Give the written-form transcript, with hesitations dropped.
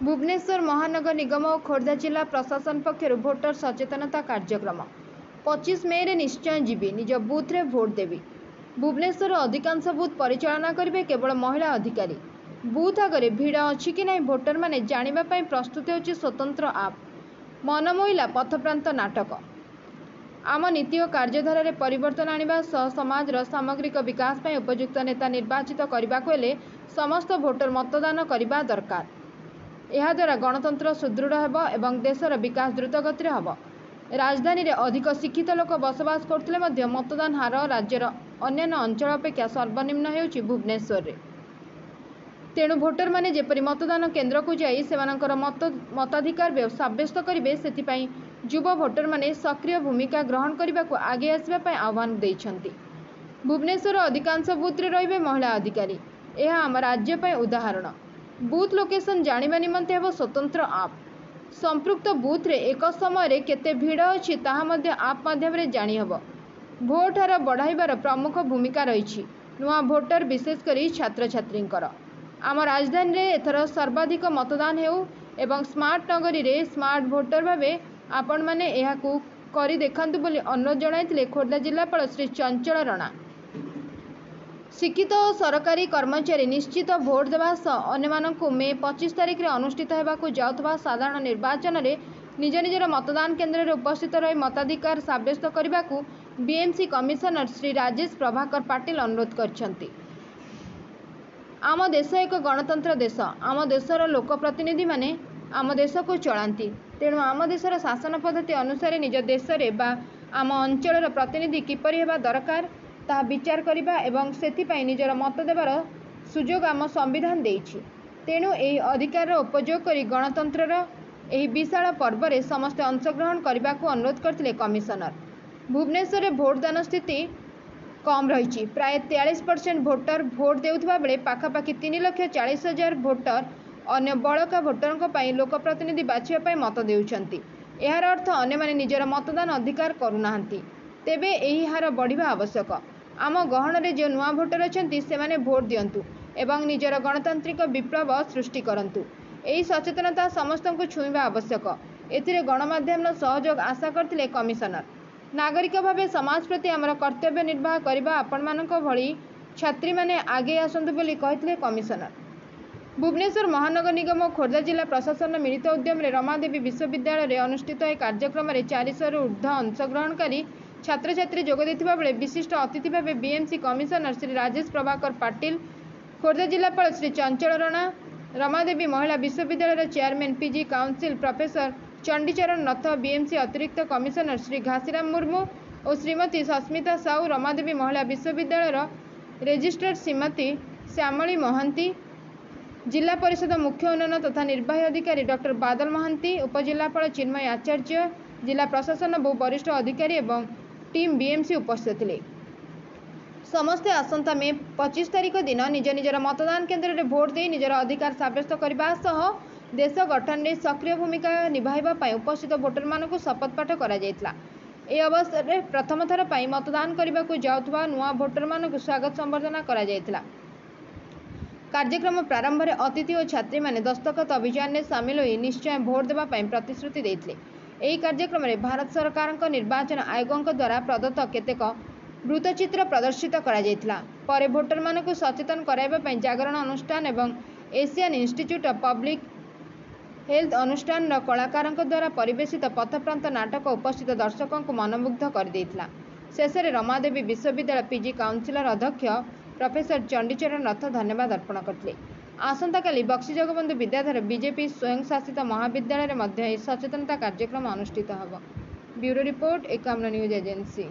भुवनेश्वर महानगर निगम और खोर्धा जिला प्रशासन पक्षर भोटर सचेतनता कार्यक्रम 25 मे रे निश्चय जीवी निज बूथ रे भोट देवी। भुवनेश्वर अधिकांश बूथ परिचालना करेंगे केवल महिला अधिकारी। बूथ आगे भिड़ अच्छी कि नहीं भोटर माने जानिबा पई प्रस्तुत होछि स्वतंत्र आप मनमोहिला पथप्रांत नाटक। आम नीति और कार्यधारा रे परिवर्तन आनिबा सह समाजर सामग्रिक विकास पई उपयुक्त नेता निर्वाचित करबा को हेले समस्त भोटर मतदान करबा दरकार। यह द्वारा गणतंत्र सुदृढ़ हेब एवं देशर विकास द्रुत गति हेब। राजधानी रे अधिक शिक्षित लोक बसवास करथिले मध्य मतदान हार राज्यर अन्यान्य अंचल अपेक्षा सर्वनिम्न हेउछि भुवनेश्वर रे। तेणु भोटर माने जेपरि मतदान केन्द्र को जाई सेमानकर मताधिकार साब्यस्त करिवे सेथिपई युवा भोटर माने सक्रिय भूमिका ग्रहण करने आगे आसवा पई आह्वान दैछन्ति। भुवनेश्वर अधिकांश बूथ रे रहिबे महिला अधिकारी। यह आम राज्य पई उदाहरण। बूथ लोकेशन जानिबा निमंते हेब स्वतंत्र आप। संपृक्त बूथ रे एक समय रे केते भिड़ अछि ताहा मध्य आप माध्यम रे जानि हेब। भोट हार बढ़ाइबार प्रमुख भूमिका रहिछि नुआ भोटर विशेष करी छात्र छात्रींकर। आम राजधानी रे एथर सर्वाधिक मतदान हेउ एवं स्मार्ट नगरी रे स्मार्ट भोटर भावे आपण माने एहाकू करी देखांतु बोली अनुरोध जणाइथिले खोर्धा जिलापाल श्री चंचल रणा। शिक्षित और सरकारी कर्मचारी निश्चित भोट देवा सह अन्यमानंकु मे 25 तारिख रे अनुष्ठित हेबाकू जाउथबा साधारण निर्वाचन रे निज निजर मतदान केन्द्र रे उपस्थित रही मताधिकार साब्यस्त करबाकू बीएमसी कमिशनर श्री राजेश प्रभाकर पाटिल अनुरोध करछन्ति। आम देश एक गणतंत्र देश। आम देशर लोकप्रतिनिधि माने आम देश को चलांती। तेणु आम देशर शासन पद्धति अनुसार निज देश रे बा आम अंचलर प्रतिनिधि किपरि हेबा दरकार ताहा विचार करिबा एवं सेथिपई निजर मत देवार सुजोग आम संविधान देइछि। तेणु एही अधिकार उपयोग करी गणतंत्रर एही विशाल पर्व रे समस्त अंशग्रहण करबाकू अनुरोध करथिले कमिशनर। भुवनेश्वर रे भोटदान स्थिति कम रही। प्राय 43% भोटर भोट देउथबा बेले पाखापाखि 3,40,000 भोटर अन्य बड़का भोटरଙ୍କ ପାଇଁ लोकप्रतिनिधि बाछिबा ପାଇଁ मत देउछन्ति। एहार अर्थ अन्य माने निजर मतदान अधिकार करूनाहांती। तेबे एही हार बढ़िबा आवश्यक। आम गहन रे जो नुआ भोटर अछन्ति सेमाने भोट दियंतु एवं निजर गणतांत्रिक विप्लव सृष्टि करंतु। एही सचेतनता समस्तंकु छुइबा आवश्यक। एथिरे गणमाध्यमर सहयोग आशा करथिले कमिशनर। नागरिक भावे समाज प्रति आमर कर्तव्य निर्वाह करबा आपनमानक भଳି छात्री माने आगे आसंतु बोली कहिथिले कमिशनर। भुवनेश्वर महानगर निगम और खोर्धा जिला प्रशासन मिलित उद्यम रे रमादेवी विश्वविद्यालय रे अनुष्ठित एक कार्यक्रम रे 400 रु ऊर्ध्व अंशग्रहणकारी छात्र छात्री जोग देथिबा बेले विशिष्ट अतिथि भावे बीएमसी कमिशनर श्री राजेश प्रभाकर पाटिल, खोर्धा जिलापाल श्री चंचल रणा, रमादेवी महिला विश्वविद्यालय chairman PG council professor Chandicharan नथ, बीएमसी अतिरिक्त कमिशनर श्री घासीराम मुर्मू और श्रीमती सस्मिता साहू, रमादेवी महिला विश्वविद्यालय रेजिस्ट्रार श्रीमती श्यामली महांती, जिला परिषद मुख्य उन्नयन तथा निर्वाही अधिकारी डॉक्टर बादल महांती, उपजिलापाल चिन्मय आचार्य, जिला प्रशासन बहु वरिष्ठ अधिकारी एवं टीम बीएमसी उपस्थित थे। समस्ते आसंता मे 25 तारिख दिन निज निजर मतदान केन्द्र रे भोट दे निजर अधिकार साब्यस्त करबा सह देश गठन में सक्रिय भूमिका निभाइबा पई उपस्थित भोटर मानकु शपथ पाठ करा जायतला। ए अवसर रे प्रथम थर पई मतदान करबाकू जाउथबा नुआ भोटर मानकु स्वागत संबर्धना करा जायतला। कार्यक्रम प्रारंभ रे अतिथि और छात्री माने दस्तखत अभियान में सामिल होई निश्चय भोट देबा पई प्रतिश्रुति देथिले। एही कार्यक्रम रे भारत सरकार निर्वाचन आयोग द्वारा प्रदत्त केतेक वृत्तचित्र प्रदर्शित करा जायतला। परे भोटर मानकु सचेतन कराइबा पई जागरण अनुष्ठान एवं Asian institute of public health अनुष्ठान कलाकार द्वारा परिवेशित पथप्रांत नाटक उपस्थित दर्शकों को मनमुग्ध कर देथिला। शेष में रमादेवी विश्वविद्यालय पीजी काउंसिलर अध्यक्ष प्रोफेसर चंडीचरण रथ धन्यवाद अर्पण करथिले। आसंता काली बक्सी जगबंधु विद्याधर बीजेपी स्वयं शासित महाविद्यालय में सचेतनता कार्यक्रम अनुष्ठित होब। Bureau report Ekamra news agency.